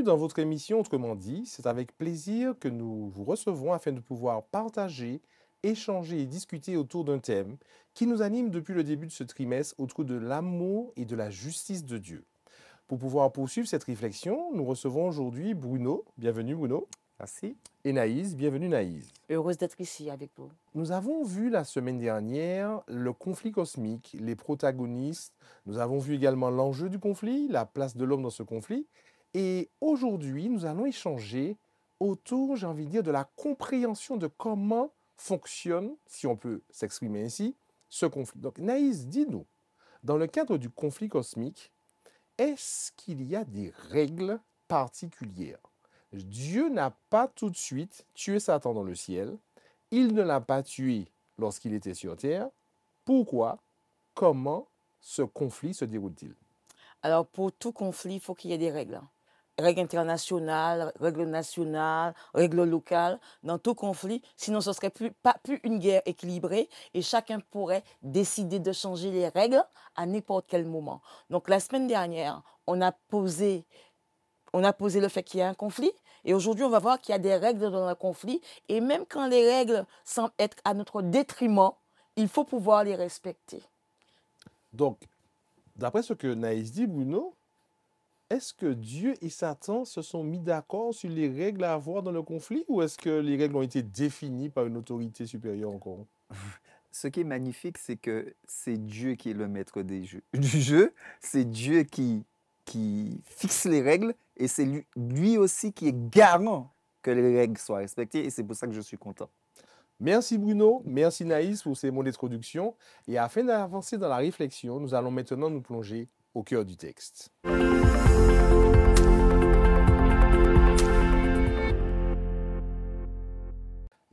Bienvenue dans votre émission Autrement dit. C'est avec plaisir que nous vous recevons afin de pouvoir partager, échanger et discuter autour d'un thème qui nous anime depuis le début de ce trimestre autour de l'amour et de la justice de Dieu. Pour pouvoir poursuivre cette réflexion, nous recevons aujourd'hui Bruno. Bienvenue Bruno. Merci. Et Naïs. Bienvenue Naïs. Heureuse d'être ici avec vous. Nous avons vu la semaine dernière le conflit cosmique, les protagonistes. Nous avons vu également l'enjeu du conflit, la place de l'homme dans ce conflit. Et aujourd'hui, nous allons échanger autour, j'ai envie de dire, de la compréhension de comment fonctionne, si on peut s'exprimer ainsi, ce conflit. Donc Naïs, dis-nous, dans le cadre du conflit cosmique, est-ce qu'il y a des règles particulières? Dieu n'a pas tout de suite tué Satan dans le ciel. Il ne l'a pas tué lorsqu'il était sur terre. Pourquoi? Comment ce conflit se déroule-t-il? Alors, pour tout conflit, il faut qu'il y ait des règles. Règles internationales, règles nationales, règles locales. Dans tout conflit, sinon ce ne serait pas plus une guerre équilibrée et chacun pourrait décider de changer les règles à n'importe quel moment. Donc, la semaine dernière, on a posé le fait qu'il y a un conflit. Et aujourd'hui, on va voir qu'il y a des règles dans le conflit. Et même quand les règles semblent être à notre détriment, il faut pouvoir les respecter. Donc, d'après ce que Naïs dit, Bruno, est-ce que Dieu et Satan se sont mis d'accord sur les règles à avoir dans le conflit ou est-ce que les règles ont été définies par une autorité supérieure encore? Ce qui est magnifique, c'est que c'est Dieu qui est le maître du jeu. C'est Dieu qui fixe les règles et c'est lui aussi qui est garant que les règles soient respectées et c'est pour ça que je suis content. Merci Bruno, merci Naïs pour ces mots d'introduction. Et afin d'avancer dans la réflexion, nous allons maintenant nous plonger au cœur du texte.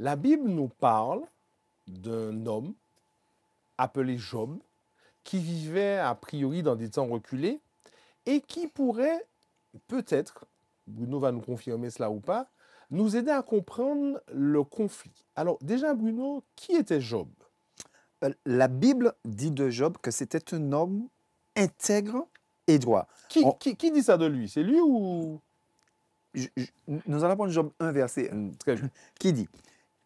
La Bible nous parle d'un homme appelé Job qui vivait a priori dans des temps reculés et qui pourrait peut-être, Bruno va nous confirmer cela ou pas, nous aider à comprendre le conflit. Alors déjà Bruno, qui était Job? La Bible dit de Job que c'était un homme intègre et droit. Qui dit ça de lui? C'est lui ou... Nous allons prendre Job 1, verset 1. Très bien. Qui dit: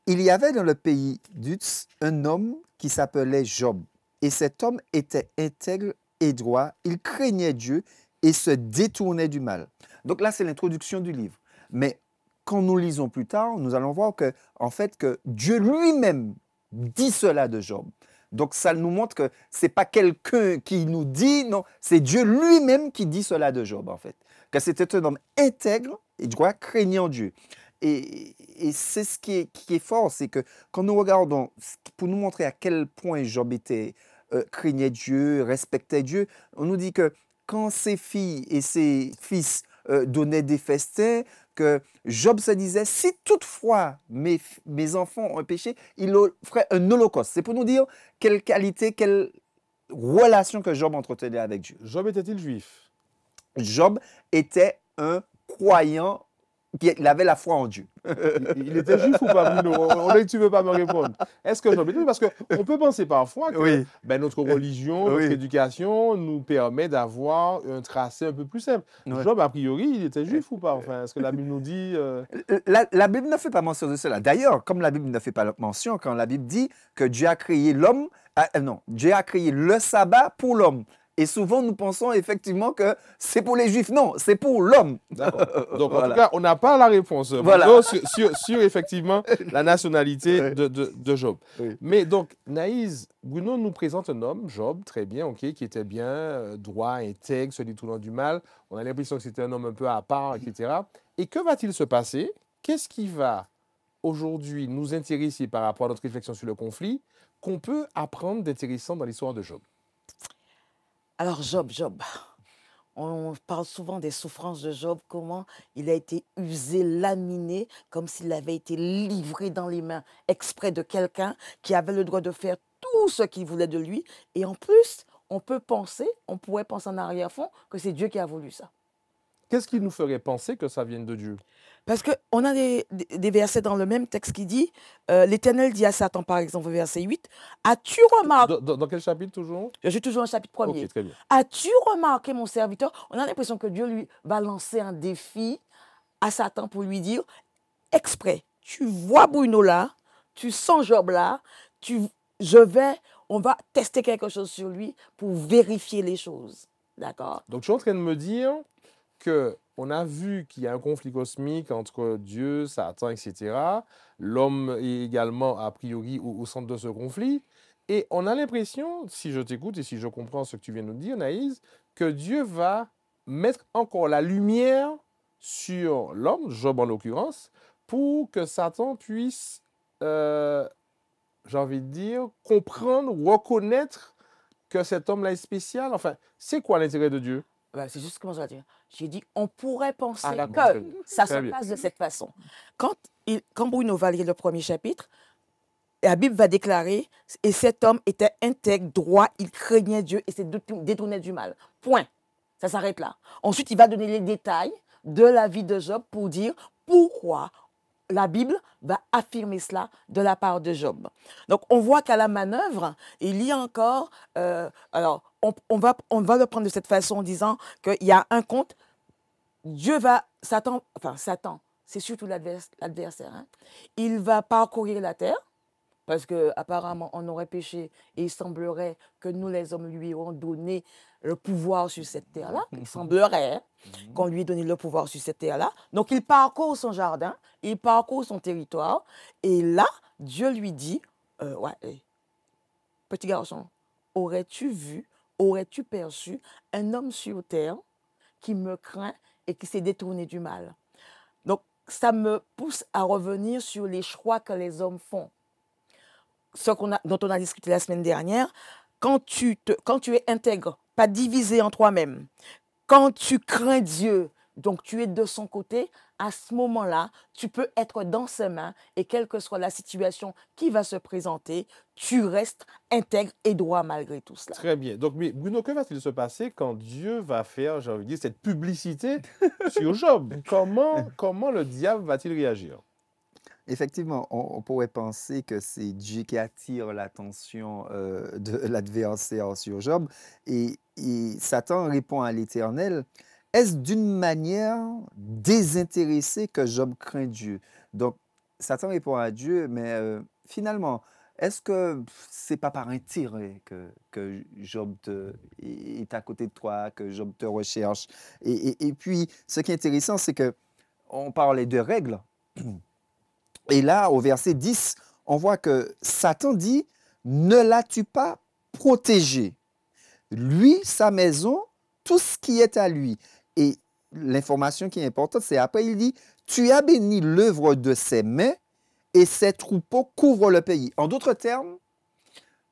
il y avait dans le pays d'Uz un homme qui s'appelait Job. Et cet homme était intègre et droit. Il craignait Dieu et se détournait du mal. Donc là, c'est l'introduction du livre. Mais quand nous lisons plus tard, nous allons voir que, en fait, que Dieu lui-même dit cela de Job. Donc ça nous montre que ce n'est pas quelqu'un qui nous dit, non, c'est Dieu lui-même qui dit cela de Job, en fait. Que c'était un homme intègre et droit, craignant Dieu. Et c'est ce qui est fort, c'est que quand nous regardons, pour nous montrer à quel point Job craignait Dieu, respectait Dieu, on nous dit que quand ses filles et ses fils donnaient des festins, que Job se disait, si toutefois mes enfants ont un péché, il ferait un holocauste. C'est pour nous dire quelle qualité, quelle relation que Job entretenait avec Dieu. Job était-il juif? Job était un croyant. Il avait la foi en Dieu. Il était juif ou pas, Bruno? Tu ne veux pas me répondre. Est-ce que Job était juif? Parce qu'on peut penser parfois que Oui. Notre religion, notre éducation nous permet d'avoir un tracé un peu plus simple. Oui. Job, a priori, il était juif ou pas? Enfin, est-ce que la Bible nous dit... La Bible ne fait pas mention de cela. D'ailleurs, comme la Bible ne fait pas mention, quand la Bible dit que Dieu a créé l'homme, Dieu a créé le sabbat pour l'homme. Et souvent, nous pensons effectivement que c'est pour les Juifs. Non, c'est pour l'homme. D'accord. Donc, en tout cas, on n'a pas la réponse Voilà. sur effectivement la nationalité de Job. Oui. Mais donc, Naïs, Bruno nous présente un homme, Job, très bien, ok, qui était bien, droit, intègre, se détournant du mal. On a l'impression que c'était un homme un peu à part, etc. Et que va-t-il se passer? Qu'est-ce qui va aujourd'hui nous intéresser par rapport à notre réflexion sur le conflit qu'on peut apprendre d'intéressant dans l'histoire de Job? Alors, Job. On parle souvent des souffrances de Job, comment il a été usé, laminé, comme s'il avait été livré dans les mains exprès de quelqu'un qui avait le droit de faire tout ce qu'il voulait de lui. Et en plus, on pourrait penser en arrière-fond que c'est Dieu qui a voulu ça. Qu'est-ce qui nous ferait penser que ça vienne de Dieu? Parce qu'on a des versets dans le même texte qui dit, l'Éternel dit à Satan, par exemple, verset 8, as-tu remarqué... Dans quel chapitre toujours? Je suis toujours au chapitre 1er. Ok, très bien. As-tu remarqué, mon serviteur? On a l'impression que Dieu lui va lancer un défi à Satan pour lui dire, exprès, tu vois Bruno là, tu sens Job là, on va tester quelque chose sur lui pour vérifier les choses. D'accord? Donc, je suis en train de me dire que on a vu qu'il y a un conflit cosmique entre Dieu, Satan, etc. L'homme est également, a priori, au centre de ce conflit. Et on a l'impression, si je t'écoute et si je comprends ce que tu viens de nous dire, Naïs, que Dieu va mettre encore la lumière sur l'homme, Job en l'occurrence, pour que Satan puisse, j'ai envie de dire, comprendre, reconnaître que cet homme-là est spécial. Enfin, c'est quoi l'intérêt de Dieu? Ben, c'est juste comment je vais dire. J'ai dit, on pourrait penser Ah, d'accord, très que bien. ça se Très bien. passe de cette façon. Quand Bruno va lire le premier chapitre, la Bible va déclarer, et cet homme était intègre, droit, il craignait Dieu et s'est détourné du mal. Point. Ça s'arrête là. Ensuite, il va donner les détails de la vie de Job pour dire pourquoi la Bible va affirmer cela de la part de Job. Donc, on voit qu'à la manœuvre, il y a encore... alors, on va le prendre de cette façon en disant qu'il y a un compte. Satan, c'est surtout l'adversaire. Hein, il va parcourir la terre. Parce qu'apparemment, on aurait péché et il semblerait que nous, les hommes, lui ayons donné le pouvoir sur cette terre-là. Il semblerait qu'on lui ait donné le pouvoir sur cette terre-là. Donc, il parcourt son jardin, il parcourt son territoire. Et là, Dieu lui dit, petit garçon, aurais-tu perçu un homme sur terre qui me craint et qui s'est détourné du mal? Donc, ça me pousse à revenir sur les choix que les hommes font. Dont on a discuté la semaine dernière, quand tu es intègre, pas divisé en toi-même, quand tu crains Dieu, donc tu es de son côté, à ce moment-là, tu peux être dans ses mains et quelle que soit la situation qui va se présenter, tu restes intègre et droit malgré tout cela. Très bien. Donc, mais Bruno, que va-t-il se passer quand Dieu va faire, j'ai envie de dire, cette publicité sur Job? Comment le diable va-t-il réagir? Effectivement, on pourrait penser que c'est Dieu qui attire l'attention de l'adversaire sur Job. Et Satan répond à l'Éternel, est-ce d'une manière désintéressée que Job craint Dieu? Donc, Satan répond à Dieu, mais finalement, est-ce que c'est pas par intérêt que Job est à côté de toi, que Job te recherche? Et puis, ce qui est intéressant, c'est que on parlait de règles. Et là, au verset 10, on voit que Satan dit, ne l'as-tu pas protégé? Lui, sa maison, tout ce qui est à lui. Et l'information qui est importante, c'est après, il dit, tu as béni l'œuvre de ses mains et ses troupeaux couvrent le pays. En d'autres termes,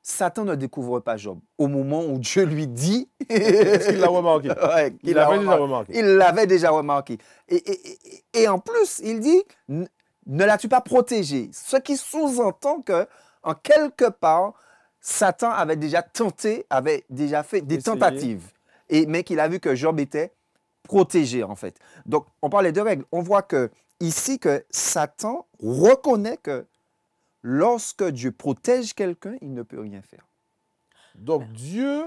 Satan ne découvre pas Job. Au moment où Dieu lui dit... Est-ce qu'il l'a remarqué? Ouais, Il l'avait déjà remarqué. Il l'avait déjà remarqué. Et en plus, il dit, ne l'as-tu pas protégé? Ce qui sous-entend que, en quelque part, Satan avait déjà tenté, avait déjà fait des tentatives, mais qu'il a vu que Job était protégé, en fait. Donc, on parlait de règles. On voit que ici que Satan reconnaît que lorsque Dieu protège quelqu'un, il ne peut rien faire. Donc, Dieu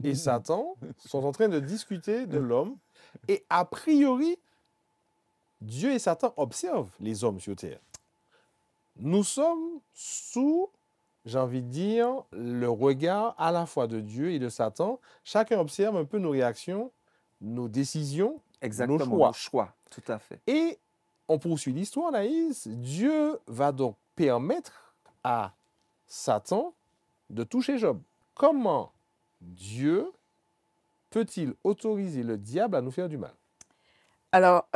et Satan sont en train de discuter de l'homme. Et a priori, Dieu et Satan observent les hommes sur terre. Nous sommes sous, j'ai envie de dire, le regard à la fois de Dieu et de Satan. Chacun observe un peu nos réactions, nos décisions, Exactement, nos choix. Tout à fait. Et on poursuit l'histoire, Naïs. Dieu va donc permettre à Satan de toucher Job. Comment Dieu peut-il autoriser le diable à nous faire du mal? Alors,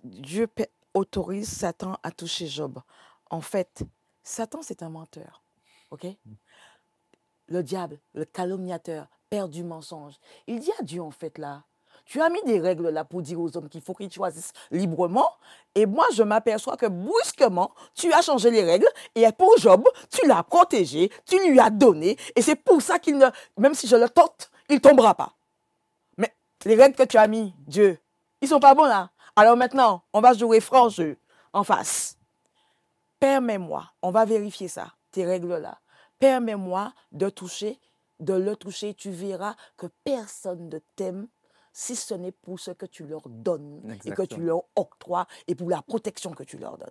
Dieu autorise Satan à toucher Job. En fait, Satan, c'est un menteur. OK? Le diable, le calomniateur, père du mensonge. Il dit à Dieu, en fait, là, tu as mis des règles là pour dire aux hommes qu'il faut qu'ils choisissent librement. Et moi, je m'aperçois que brusquement, tu as changé les règles. Et pour Job, tu l'as protégé, tu lui as donné. Et c'est pour ça qu'il ne, même si je le tente, il ne tombera pas. Mais les règles que tu as mis, Dieu, ils ne sont pas bons là. Alors maintenant, on va jouer franc jeu en face. Permets-moi, on va vérifier ça, tes règles-là. Permets-moi de le toucher, tu verras que personne ne t'aime si ce n'est pour ce que tu leur donnes et que tu Exactement. leur octroies et pour la protection que tu leur donnes.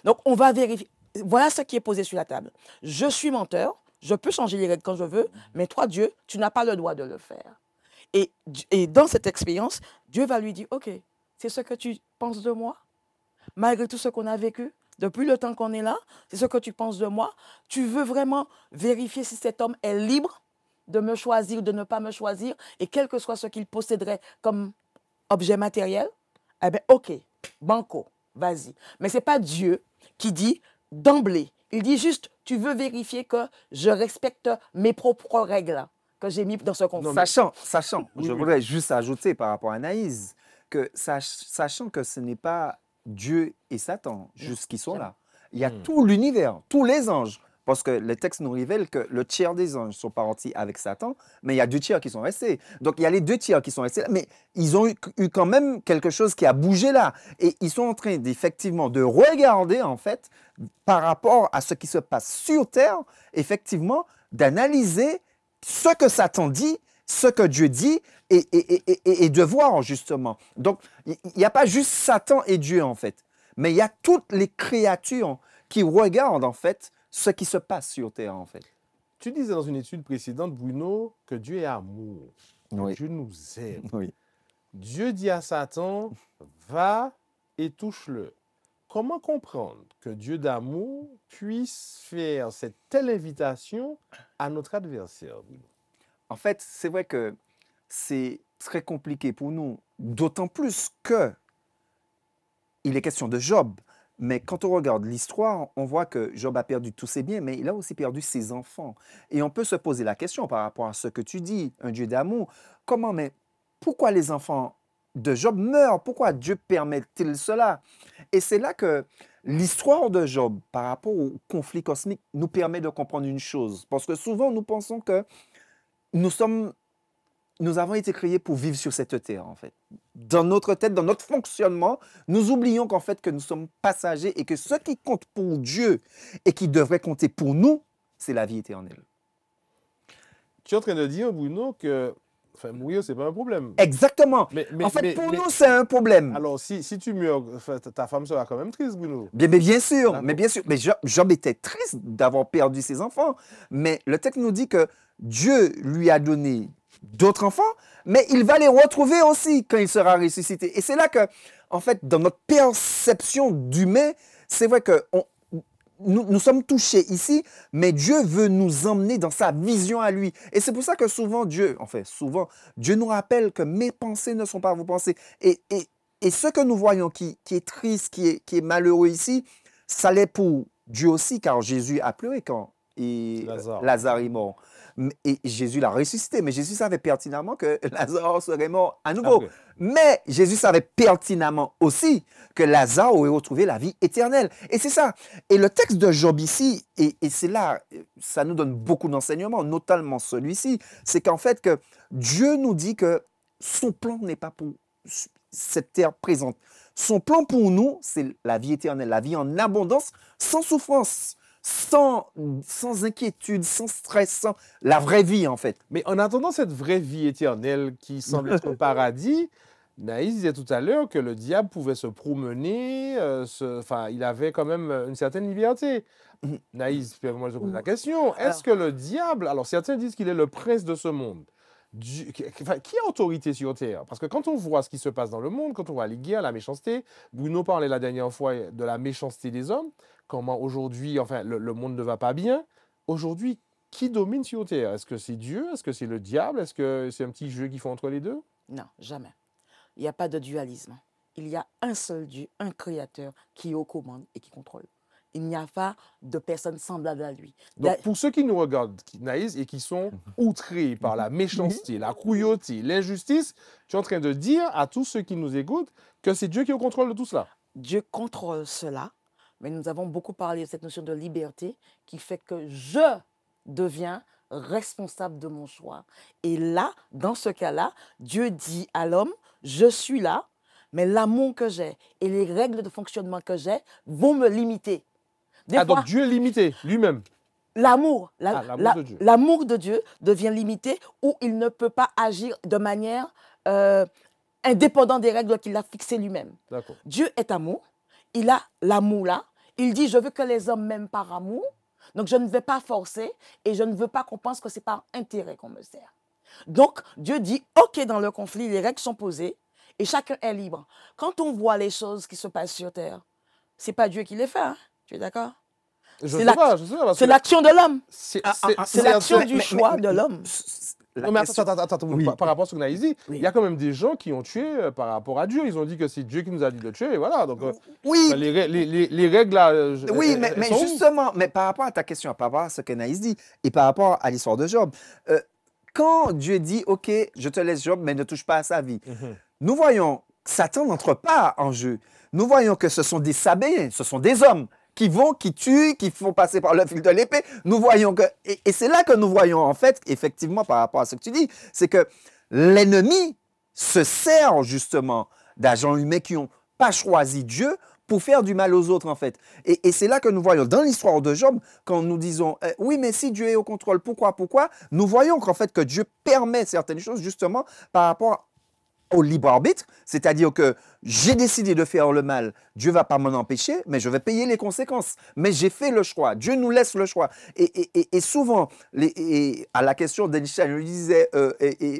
Donc, on va vérifier. Voilà ce qui est posé sur la table. Je suis menteur, je peux changer les règles quand je veux, mais toi, Dieu, tu n'as pas le droit de le faire. Et dans cette expérience, Dieu va lui dire, OK, c'est ce que tu penses de moi, malgré tout ce qu'on a vécu, depuis le temps qu'on est là, c'est ce que tu penses de moi. Tu veux vraiment vérifier si cet homme est libre de me choisir, de ne pas me choisir, et quel que soit ce qu'il posséderait comme objet matériel, eh bien, OK, banco, vas-y. Mais ce n'est pas Dieu qui dit d'emblée. Il dit juste, tu veux vérifier que je respecte mes propres règles que j'ai mis dans ce conflit. Non, mais- Sachant, Oui, je oui. voudrais juste ajouter par rapport à Anaïs, que sachant que ce n'est pas Dieu et Satan juste qui sont là. Il y a tout l'univers, tous les anges. Parce que le texte nous révèle que le tiers des anges sont partis avec Satan, mais il y a 2 tiers qui sont restés. Donc il y a les 2 tiers qui sont restés là, mais ils ont eu quand même quelque chose qui a bougé là. Et ils sont en train d'effectivement de regarder en fait par rapport à ce qui se passe sur terre, effectivement, d'analyser ce que Satan dit, ce que Dieu dit, et de voir justement. Donc, il n'y a pas juste Satan et Dieu en fait, mais il y a toutes les créatures qui regardent en fait ce qui se passe sur terre en fait. Tu disais dans une étude précédente, Bruno, que Dieu est amour. Que Oui. Dieu nous aime. Oui. Dieu dit à Satan, va et touche-le. Comment comprendre que Dieu d'amour puisse faire cette telle invitation à notre adversaire, Bruno? En fait, c'est vrai que c'est très compliqué pour nous, d'autant plus que il est question de Job. Mais quand on regarde l'histoire, on voit que Job a perdu tous ses biens, mais il a aussi perdu ses enfants. Et on peut se poser la question par rapport à ce que tu dis, un Dieu d'amour, mais pourquoi les enfants de Job meurent? Pourquoi Dieu permet-il cela? Et c'est là que l'histoire de Job par rapport au conflit cosmique nous permet de comprendre une chose. Parce que souvent, nous pensons que nous avons été créés pour vivre sur cette terre, en fait. Dans notre tête, dans notre fonctionnement, nous oublions qu'en fait, que nous sommes passagers et que ce qui compte pour Dieu et qui devrait compter pour nous, c'est la vie éternelle. Tu es en train de dire, Bruno, que mourir, ce n'est pas un problème. Exactement. Mais- en fait, mais- pour mais- nous, c'est un problème. Alors, si tu meurs, ta femme sera quand même triste, Bruno. Bien sûr, D'accord. mais bien sûr. Mais Job était triste d'avoir perdu ses enfants. Mais le texte nous dit que Dieu lui a donné d'autres enfants, mais il va les retrouver aussi quand il sera ressuscité. Et c'est là que, en fait, dans notre perception d'humain, c'est vrai que nous sommes touchés ici, mais Dieu veut nous emmener dans sa vision à lui. Et c'est pour ça que souvent, Dieu nous rappelle que mes pensées ne sont pas vos pensées. Et ce que nous voyons qui est triste, qui est malheureux ici, ça l'est pour Dieu aussi, car Jésus a pleuré quand Lazare est mort. Et Jésus l'a ressuscité, mais Jésus savait pertinemment que Lazare serait mort à nouveau. Après. Mais Jésus savait pertinemment aussi que Lazare aurait retrouvé la vie éternelle. Et c'est ça. Et le texte de Job ici, et c'est là, ça nous donne beaucoup d'enseignements, notamment celui-ci, c'est qu'en fait que Dieu nous dit que son plan n'est pas pour cette terre présente. Son plan pour nous, c'est la vie éternelle, la vie en abondance, sans souffrance, sans inquiétude, sans stress, sans la vraie vie en fait. Mais en attendant cette vraie vie éternelle qui semble être un paradis, Naïs disait tout à l'heure que le diable pouvait se promener, il avait quand même une certaine liberté. Naïs, moi je te pose la question, est-ce que le diable, alors certains disent qu'il est le prince de ce monde, qui a autorité sur terre? Parce que quand on voit ce qui se passe dans le monde, quand on voit les guerres, la méchanceté, Bruno parlait la dernière fois de la méchanceté des hommes, comment aujourd'hui, le monde ne va pas bien. Aujourd'hui, qui domine sur terre? Est-ce que c'est Dieu? Est-ce que c'est le diable? Est-ce que c'est un petit jeu qu'ils font entre les deux? Non, jamais. Il n'y a pas de dualisme. Il y a un seul Dieu, un créateur qui est aux commandes et qui contrôle. Il n'y a pas de personne semblable à lui. Donc, pour ceux qui nous regardent, Naïs, et qui sont outrés par la méchanceté, la cruauté, l'injustice, tu es en train de dire à tous ceux qui nous écoutent que c'est Dieu qui est au contrôle de tout cela. Dieu contrôle cela, mais nous avons beaucoup parlé de cette notion de liberté qui fait que je deviens responsable de mon choix. Et là, dans ce cas-là, Dieu dit à l'homme, je suis là, mais l'amour que j'ai et les règles de fonctionnement que j'ai vont me limiter. Donc Dieu est limité lui-même. L'amour de Dieu devient limité ou il ne peut pas agir de manière euh, indépendant des règles qu'il a fixées lui-même. D'accord. Dieu est amour, il a l'amour là. Il dit, je veux que les hommes m'aiment par amour, donc je ne vais pas forcer et je ne veux pas qu'on pense que c'est par intérêt qu'on me sert. Donc, Dieu dit, OK, dans le conflit, les règles sont posées et chacun est libre. Quand on voit les choses qui se passent sur Terre, c'est pas Dieu qui les fait, hein? Tu es d'accord? Je sais pas, parce C'est que l'action de l'homme. c'est C'est l'action un- du choix de l'homme. La Non, mais question- attends, Oui. par rapport à ce qu'on a dit, Oui. il y a quand même des gens qui ont tué par rapport à Dieu. Ils ont dit que c'est Dieu qui nous a dit de tuer, et voilà. Donc, Oui, les règles là, oui, elles mais sont où? justement, mais par rapport à ta question, par rapport à ce qu'Anaïs dit, et par rapport à l'histoire de Job, quand Dieu dit, OK, je te laisse Job, mais ne touche pas à sa vie, Mhm. nous voyons que Satan n'entre pas en jeu. Nous voyons que ce sont des Sabéens, ce sont des hommes qui vont, qui tuent, qui font passer par le fil de l'épée. Nous voyons que, et c'est là que nous voyons en fait, effectivement, par rapport à ce que tu dis, c'est que l'ennemi se sert justement d'agents humains qui n'ont pas choisi Dieu pour faire du mal aux autres, en fait. Et c'est là que nous voyons, dans l'histoire de Job, quand nous disons, oui, mais si Dieu est au contrôle, pourquoi? Nous voyons qu'en fait, que Dieu permet certaines choses, justement, par rapport au libre arbitre, c'est-à-dire que j'ai décidé de faire le mal, Dieu ne va pas m'en empêcher, mais je vais payer les conséquences. Mais j'ai fait le choix, Dieu nous laisse le choix. Et souvent, à la question d'Elisha, il lui disait,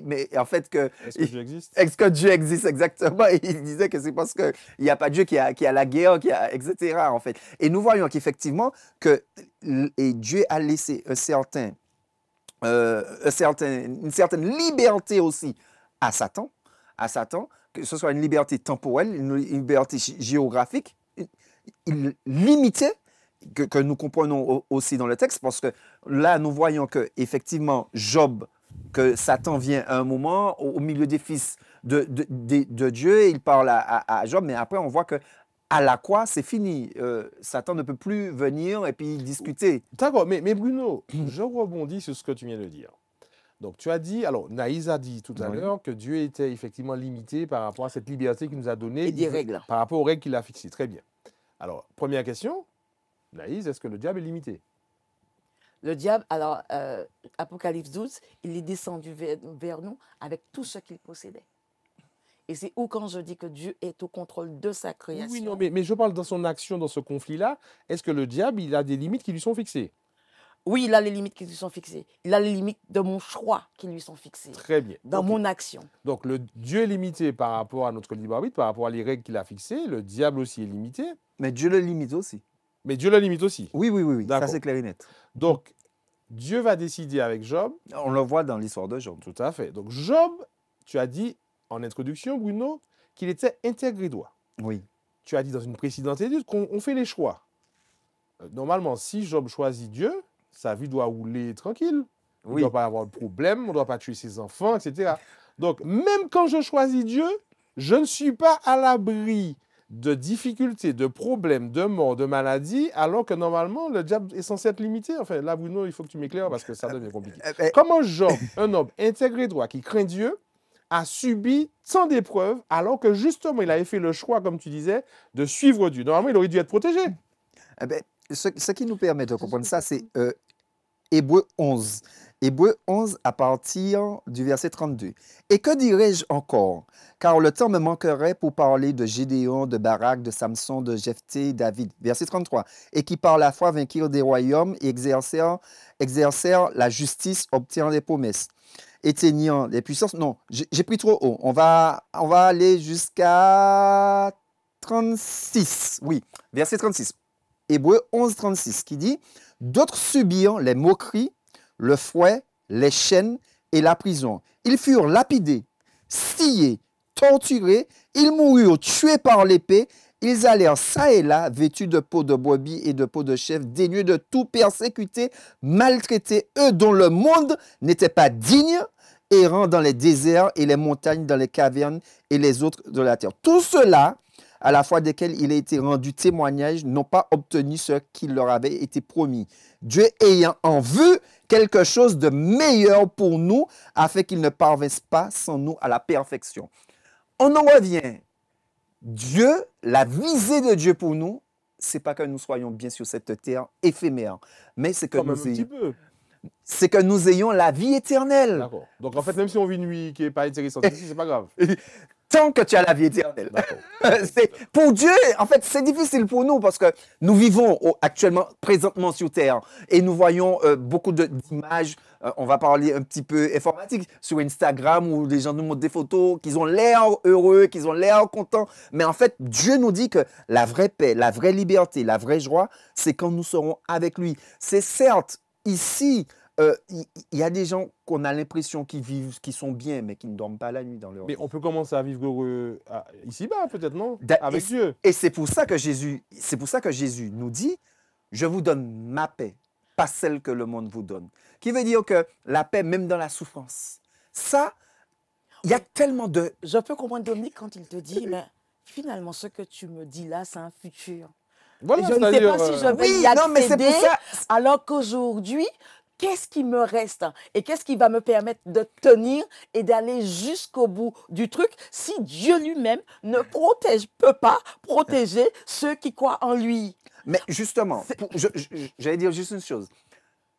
mais en fait que... Est-ce que Dieu existe? Est-ce que Dieu existe exactement? Et il disait que c'est parce qu'il n'y a pas Dieu qui a la guerre, etc. en fait. Et nous voyons qu'effectivement, et Dieu a laissé une certaine liberté aussi à Satan, que ce soit une liberté temporelle, une liberté géographique, limitée, que nous comprenons aussi dans le texte, parce que là, nous voyons que effectivement Job, que Satan vient à un moment, au milieu des fils de Dieu, il parle à Job, mais après on voit que à la croix, c'est fini. Satan ne peut plus venir et puis discuter. D'accord, mais Bruno, je rebondis sur ce que tu viens de dire. Donc, tu as dit, alors, Naïs a dit tout à Oui. l'heure que Dieu était effectivement limité par rapport à cette liberté qu'il nous a donnée. Et des règles. Par rapport aux règles qu'il a fixées. Très bien. Alors, première question, Naïs, est-ce que le diable est limité? Le diable, alors, Apocalypse 12, il est descendu vers nous avec tout ce qu'il possédait. Et c'est où quand je dis que Dieu est au contrôle de sa création. Oui, non, mais je parle dans son action, dans ce conflit-là. Est-ce que le diable, il a des limites qui lui sont fixées? Oui, il a les limites qui lui sont fixées. Il a les limites de mon choix qui lui sont fixées. Très bien. Dans Ok. mon action. Donc, le Dieu est limité par rapport à notre libre arbitre, par rapport à les règles qu'il a fixées. Le diable aussi est limité, Mais Dieu le limite aussi. mais Dieu le limite aussi. Oui, ça D'accord. c'est clair et net. Donc, Dieu va décider avec Job. On le voit dans l'histoire de Job. Tout à fait. Donc, Job, tu as dit en introduction, Bruno, qu'il était intègre et droit. Oui. Tu as dit dans une précédente étude qu'on fait les choix. Normalement, si Job choisit Dieu, sa vie doit rouler tranquille. Il ne Oui. doit pas avoir de problème, on ne doit pas tuer ses enfants, etc. Donc, même quand je choisis Dieu, je ne suis pas à l'abri de difficultés, de problèmes, de morts, de maladies, alors que normalement, le diable est censé être limité. Enfin, là, Bruno, il faut que tu m'éclaires parce que ça devient compliqué. Comment Job, un homme intègre et droit qui craint Dieu, a subi tant d'épreuves, alors que justement, il avait fait le choix, comme tu disais, de suivre Dieu. Normalement, il aurait dû être protégé. Ce qui nous permet de comprendre ça, c'est Hébreux 11. Hébreux 11 à partir du verset 32. Et que dirais-je encore? Car le temps me manquerait pour parler de Gédéon, de Barak, de Samson, de Jephthé, David. Verset 33. Et qui par la foi vainquirent des royaumes et exercèrent la justice, obtinrent des promesses. Éteignant les puissances. Non, j'ai pris trop haut. On va aller jusqu'à 36. Oui, verset 36. Hébreux 11, 36, qui dit « D'autres subirent les moqueries, le fouet, les chaînes et la prison. Ils furent lapidés, sciés, torturés, ils moururent tués par l'épée, ils allèrent çà et là, vêtus de peau de brebis et de peau de chèvre, dénués de tout, persécutés, maltraités, eux dont le monde n'était pas digne, errant dans les déserts et les montagnes, dans les cavernes et les autres de la terre. » Tout cela, à la fois desquels il a été rendu témoignage, n'ont pas obtenu ce qui leur avait été promis. Dieu ayant en vue quelque chose de meilleur pour nous, afin qu'ils ne parvinssent pas sans nous à la perfection. On en revient. Dieu, la visée de Dieu pour nous, c'est pas que nous soyons bien sur cette terre éphémère, mais c'est que Quand même nous un petit peu. c'est que nous ayons la vie éternelle. D'accord. Donc, en fait, même si on vit une nuit qui n'est pas intéressante ici, c'est pas grave. Tant que tu as la vie éternelle. D'accord. Pour Dieu, en fait, c'est difficile pour nous parce que nous vivons actuellement, présentement sur Terre et nous voyons beaucoup d'images. On va parler un petit peu informatique sur Instagram où les gens nous montrent des photos, qu'ils ont l'air heureux, qu'ils ont l'air contents. Mais en fait, Dieu nous dit que la vraie paix, la vraie liberté, la vraie joie, c'est quand nous serons avec lui. C'est certes ici. Il y a des gens qu'on a l'impression qu'ils vivent, qui sont bien, mais qui ne dorment pas la nuit dans leur Mais vie. on peut commencer à vivre heureux ici-bas, peut-être, non? Da- Avec et, Dieu. et c'est pour ça que Jésus nous dit, je vous donne ma paix, pas celle que le monde vous donne. Qui veut dire que la paix, même dans la souffrance. Ça, il y a tellement de... Je peux comprendre Dominique quand il te dit, mais finalement, ce que tu me dis là, c'est un futur. Voilà, Je ne sais c'est-à-dire, pas si je vais Oui, y non, mais c'est accéder, pour ça. alors qu'aujourd'hui, qu'est-ce qui me reste et qu'est-ce qui va me permettre de tenir et d'aller jusqu'au bout du truc si Dieu lui-même ne peut pas protéger ceux qui croient en lui. Mais justement, j'allais dire juste une chose.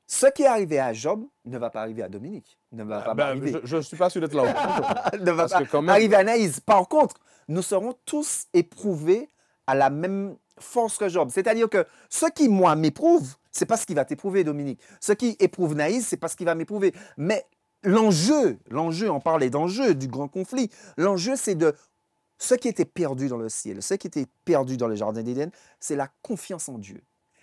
Ce qui est arrivé à Job ne va pas arriver à Dominique, ne va pas m'arriver. je ne suis pas sûr d'être là. Ne va Parce pas que quand même- arriver à Anaïs. Par contre, nous serons tous éprouvés à la même force que Job. C'est-à-dire que ce qui, moi, m'éprouve, c'est pas ce qui va t'éprouver, Dominique. Ce qui éprouve Naïs, c'est pas ce qui va m'éprouver. Mais l'enjeu, on parlait d'enjeu, du grand conflit. L'enjeu, c'est de ce qui était perdu dans le ciel, ce qui était perdu dans le jardin d'Éden, c'est la confiance en Dieu.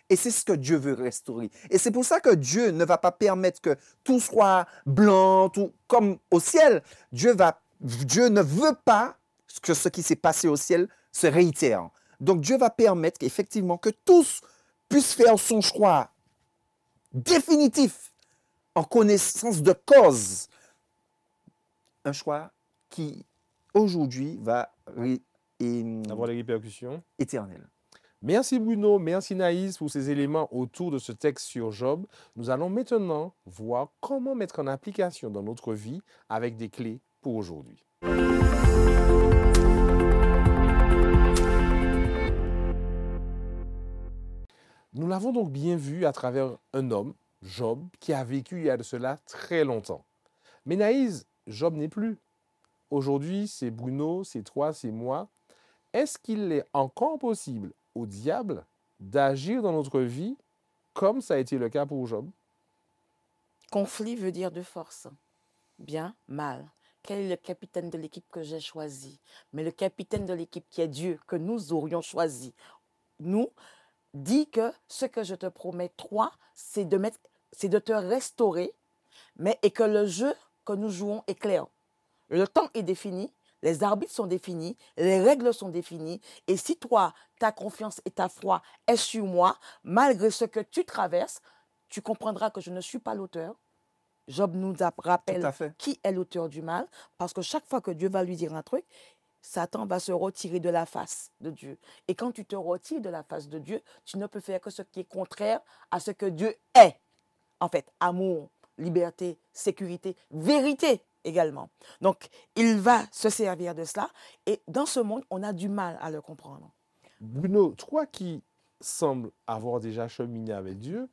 Et c'est ce que Dieu veut restaurer. Et c'est pour ça que Dieu ne va pas permettre que tout soit blanc, tout comme au ciel. Dieu ne veut pas que ce qui s'est passé au ciel se réitère. Donc Dieu va permettre qu'effectivement que tous puissent faire son choix définitif en connaissance de cause. Un choix qui aujourd'hui va Avoir des répercussions. éternel. Merci Bruno, merci Naïs pour ces éléments autour de ce texte sur Job. Nous allons maintenant voir comment mettre en application dans notre vie avec des clés pour aujourd'hui. Nous l'avons donc bien vu à travers un homme, Job, qui a vécu il y a de cela très longtemps. Mais Naïs, Job n'est plus. Aujourd'hui, c'est Bruno, c'est toi, c'est moi. Est-ce qu'il est encore possible au diable d'agir dans notre vie comme ça a été le cas pour Job? Conflit veut dire de force. Bien, mal. Quel est le capitaine de l'équipe que j'ai choisi? Mais le capitaine de l'équipe qui est Dieu, que nous aurions choisi, nous, dit que ce que je te promets, toi, c'est de te restaurer, et que le jeu que nous jouons est clair. Le temps est défini, les arbitres sont définis, les règles sont définies. Et si toi, ta confiance et ta foi est sur moi, malgré ce que tu traverses, tu comprendras que je ne suis pas l'auteur. Job nous Tout à rappelle fait. qui est l'auteur du mal, parce que chaque fois que Dieu va lui dire un truc, Satan va se retirer de la face de Dieu. Et quand tu te retires de la face de Dieu, tu ne peux faire que ce qui est contraire à ce que Dieu est. En fait, amour, liberté, sécurité, vérité également. Donc, il va se servir de cela. Et dans ce monde, on a du mal à le comprendre. Bruno, toi qui sembles avoir déjà cheminé avec Dieu,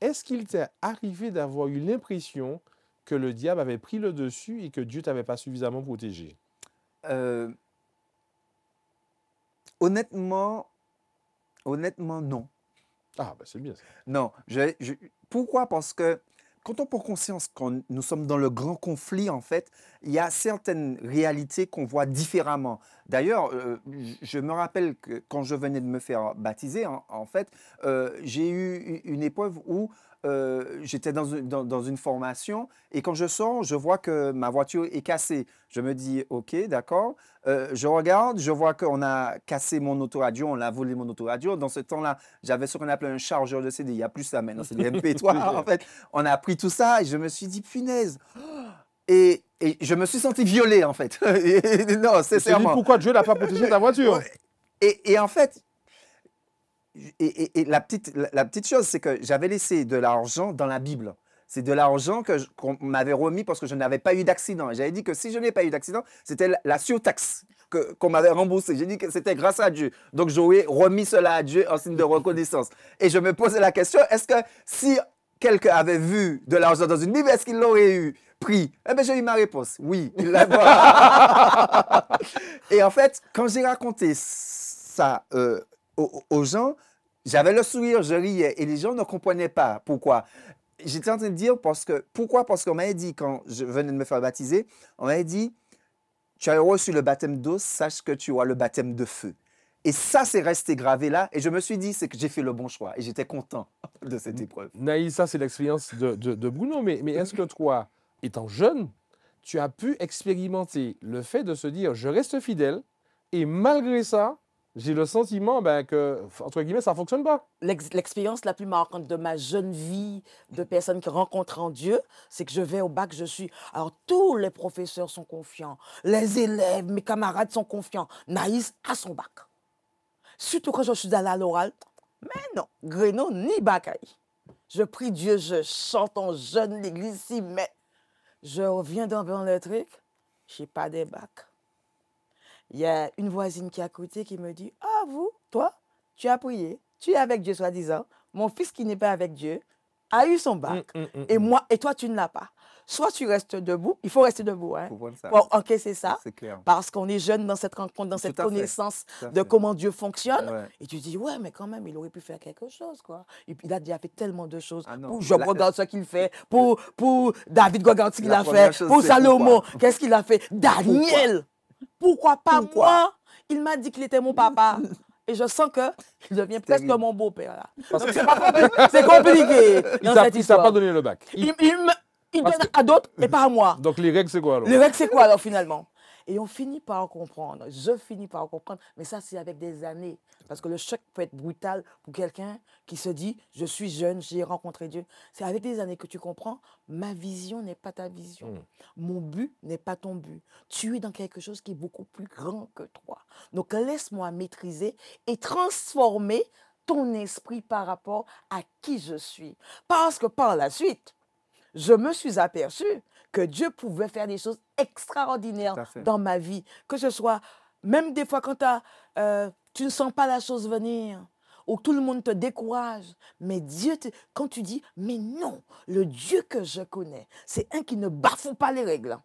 est-ce qu'il t'est arrivé d'avoir eu l'impression que le diable avait pris le dessus et que Dieu ne t'avait pas suffisamment protégé? Euh, honnêtement, non. Ah, ben c'est bien ça. Non. Pourquoi? Parce que quand on prend conscience que nous sommes dans le grand conflit, en fait, il y a certaines réalités qu'on voit différemment. D'ailleurs, je me rappelle que quand je venais de me faire baptiser, en fait, j'ai eu une épreuve où j'étais dans une formation et quand je sors, je vois que ma voiture est cassée. Je me dis, OK, d'accord. Je regarde, je vois qu'on a cassé mon autoradio, on a volé mon autoradio. Dans ce temps-là, j'avais ce qu'on appelait un chargeur de CD. Il n'y a plus ça maintenant, c'est des MP3. En fait, on a pris tout ça et je me suis dit, punaise. Et je me suis senti violé, en fait. Non, Tu te dis sincèrement. pourquoi Dieu n'a pas protégé ta voiture? Et en fait, la petite chose, c'est que j'avais laissé de l'argent dans la Bible. C'est de l'argent qu'on m'avait remis parce que je n'avais pas eu d'accident. Et j'avais dit que si je n'ai pas eu d'accident, c'était la surtaxe qu'on m'avait remboursée. J'ai dit que c'était grâce à Dieu. Donc, j'aurais remis cela à Dieu en signe de reconnaissance. Et je me posais la question, est-ce que si quelqu'un avait vu de l'argent dans une Bible, est-ce qu'il l'aurait eu pris? Eh bien, j'ai eu ma réponse. Oui, il l'a. Et en fait, quand j'ai raconté ça aux gens, j'avais le sourire, je riais et les gens ne comprenaient pas pourquoi. J'étais en train de dire pourquoi? Parce qu'on m'avait dit, quand je venais de me faire baptiser, on m'avait dit, tu as reçu le baptême d'eau, sache que tu auras le baptême de feu. Et ça, c'est resté gravé là. Et je me suis dit, c'est que j'ai fait le bon choix. Et j'étais content de cette épreuve. Naïs, ça c'est l'expérience de Bruno, mais est-ce que toi, étant jeune, tu as pu expérimenter le fait de se dire, je reste fidèle, et malgré ça, j'ai le sentiment que, entre guillemets, ça ne fonctionne pas. L'expérience la plus marquante de ma jeune vie de personne qui rencontre en Dieu, c'est que je vais au bac, je suis... Alors, tous les professeurs sont confiants, les élèves, mes camarades sont confiants. Naïs a son bac. Surtout quand je suis allée à l'oral. Mais non, Grenon ni bac. Je prie Dieu, je chante en jeune, l'église s'y met. Je reviens dans le truc, je n'ai pas de bac. Il y a une voisine qui est à côté qui me dit, ah vous, toi, tu as prié, tu es avec Dieu soi-disant. Mon fils qui n'est pas avec Dieu a eu son bac. Et moi, et toi, tu ne l'as pas. Soit tu restes debout, il faut rester debout pour encaisser ça, parce qu'on est jeune dans cette rencontre, dans cette connaissance de comment Dieu fonctionne. Ouais. Et tu dis, ouais, mais quand même, il aurait pu faire quelque chose, quoi. Il a déjà fait tellement de choses. Pour Job, regarde ce qu'il fait. Pour David, regarde ce qu'il a fait. Pour Salomon, qu'est-ce qu'il a fait? Daniel, pourquoi pas moi? Il m'a dit qu'il était mon papa. Et je sens qu'il devient presque mon beau-père. C'est compliqué. Il t'a pas donné le bac. Il donne à d'autres, mais pas à moi. Donc les règles, c'est quoi alors? Les règles, c'est quoi alors finalement? Et on finit par comprendre. Je finis par comprendre. Mais ça, c'est avec des années. Parce que le choc peut être brutal pour quelqu'un qui se dit, je suis jeune, j'ai rencontré Dieu. C'est avec des années que tu comprends, ma vision n'est pas ta vision. Mon but n'est pas ton but. Tu es dans quelque chose qui est beaucoup plus grand que toi. Donc laisse-moi maîtriser et transformer ton esprit par rapport à qui je suis. Parce que par la suite, je me suis aperçu que Dieu pouvait faire des choses extraordinaires dans ma vie. Que ce soit, même des fois quand tu ne sens pas la chose venir, ou tout le monde te décourage, mais Dieu, quand tu dis, mais non, le Dieu que je connais, c'est un qui ne bafoue pas les règles,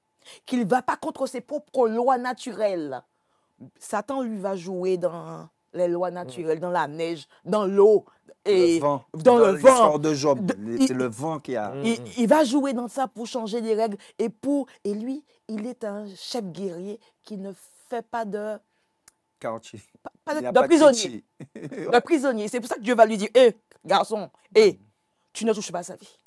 qui ne va pas contre ses propres lois naturelles. Satan, lui, va jouer dans les lois naturelles, dans la neige, dans l'eau, et dans le vent. L'histoire de Job, c'est le vent qui a... Il va jouer dans ça pour changer les règles. Et lui, il est un chef guerrier qui ne fait pas de... de prisonnier. De prisonnier. C'est pour ça que Dieu va lui dire, hé, garçon, tu ne touches pas à sa vie.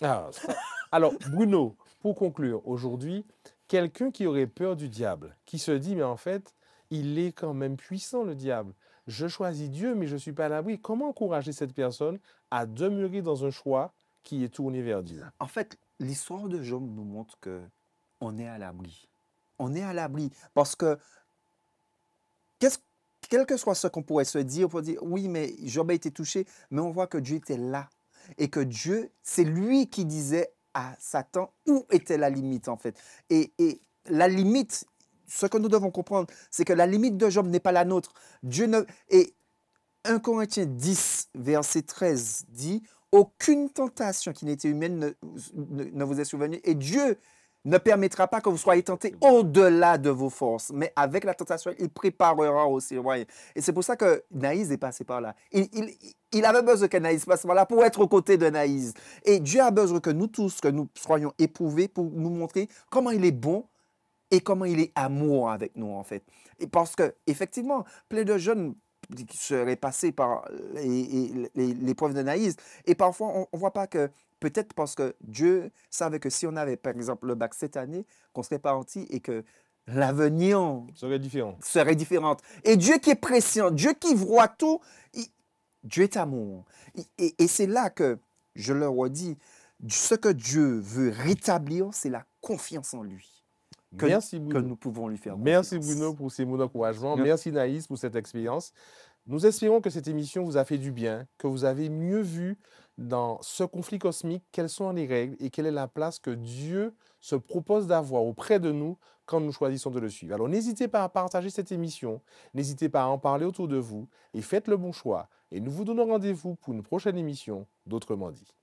Alors, Bruno, pour conclure, aujourd'hui, quelqu'un qui aurait peur du diable, qui se dit, mais en fait, il est quand même puissant, le diable. Je choisis Dieu, mais je ne suis pas à l'abri. Comment encourager cette personne à demeurer dans un choix qui est tourné vers Dieu? En fait, l'histoire de Job nous montre qu'on est à l'abri. On est à l'abri parce que, quel que soit ce qu'on pourrait se dire, on pourrait dire, oui, mais Job a été touché, mais on voit que Dieu était là. Et que Dieu, c'est lui qui disait à Satan où était la limite, en fait. Et la limite... Ce que nous devons comprendre, c'est que la limite de Job n'est pas la nôtre. Et 1 Corinthiens 10, verset 13 dit, « Aucune tentation qui n'était humaine ne vous est survenue, et Dieu ne permettra pas que vous soyez tentés au-delà de vos forces. Mais avec la tentation, il préparera aussi le moyen. » Et c'est pour ça que Naïs est passé par là. Il avait besoin que Naïs passe par là pour être aux côtés de Naïs. Et Dieu a besoin que nous tous, que nous soyons éprouvés pour nous montrer comment il est bon, et comment il est amour avec nous, en fait. Et parce qu'effectivement, plein de jeunes qui seraient passés par l'épreuve de Naïs, et parfois, on ne voit pas que, peut-être parce que Dieu savait que si on avait, par exemple, le bac cette année, qu'on serait parti et que l'avenir serait différent. Et Dieu qui est prescient, Dieu qui voit tout, Dieu est amour. Et c'est là que, je le redis, ce que Dieu veut rétablir, c'est la confiance en lui. Merci Bruno. Que nous pouvons lui faire confiance. Merci Bruno pour ces mots d'encouragement. Merci Naïs pour cette expérience. Nous espérons que cette émission vous a fait du bien, que vous avez mieux vu dans ce conflit cosmique quelles sont les règles et quelle est la place que Dieu se propose d'avoir auprès de nous quand nous choisissons de le suivre. Alors n'hésitez pas à partager cette émission, n'hésitez pas à en parler autour de vous et faites le bon choix. Et nous vous donnons rendez-vous pour une prochaine émission d'Autrement dit.